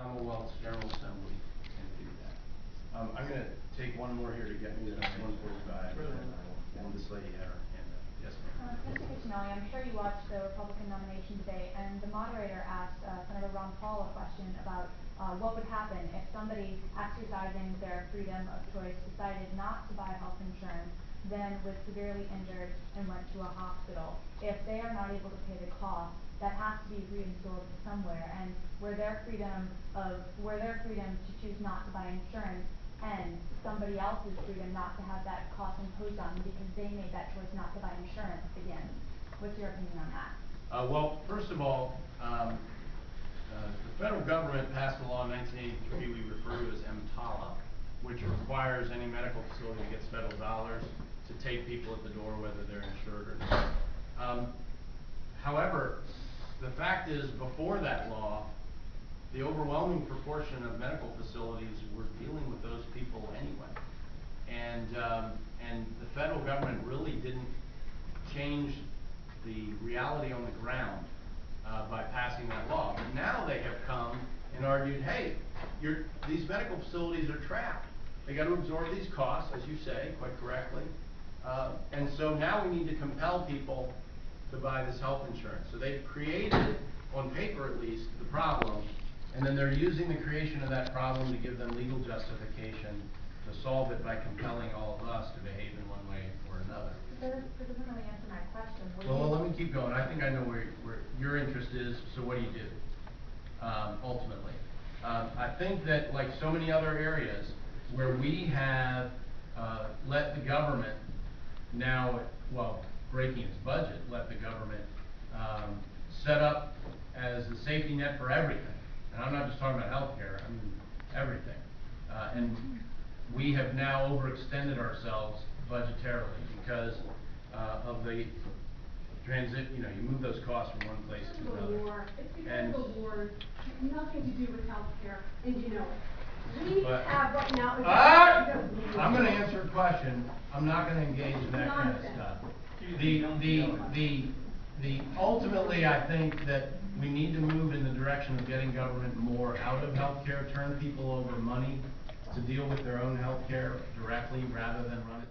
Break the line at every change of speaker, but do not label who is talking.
Commonwealth's General Assembly can do that. I'm going to take one more here to get me to 1:45, and this lady had her hand up. Yes, ma'am.
Mr. Cuccinelli, I'm sure you watched the Republican nomination debate, and the moderator asked Senator Ron Paul a question about what would happen if somebody exercising their freedom of choice decided not to buy health insurance, then was severely injured and went to a hospital. If they are not able to pay the cost, that has to be reabsorbed somewhere, and where their freedom to choose not to buy insurance ends, somebody else's freedom not to have that cost imposed on them because they made that choice not to buy insurance begins. What's your opinion on that?
Well, first of all, the federal government passed a law in 1983 we refer to as EMTALA, which requires any medical facility that gets federal dollars to take people at the door whether they're insured or not. However, the fact is, before that law, the overwhelming proportion of medical facilities were dealing with those people anyway. And the federal government really didn't change the reality on the ground by passing that law. But now they have come and argued, hey, these medical facilities are trapped. They got to absorb these costs, as you say, quite correctly. And so now we need to compel people to buy this health insurance. So they've created, on paper at least, the problem, and then they're using the creation of that problem to give them legal justification to solve it by compelling all of us to behave in one way or another.
That doesn't really answer my question.
Well, let me keep going. I think I know where your interest is, so what do you do, ultimately? I think that, like so many other areas, where we have let the government now, well, breaking its budget, let the government set up as a safety net for everything. And I'm not just talking about healthcare, I mean everything. And we have now overextended ourselves budgetarily because of the transit. You know, you move those costs from one place to another.
It's because of the war. Nothing to do with healthcare, and you know it. We
But,
have right now.
I'm going to answer a question. I'm not going to engage in that kind of stuff. Ultimately, I think that we need to move in the direction of getting government more out of healthcare, turn people over money to deal with their own healthcare directly rather than run it.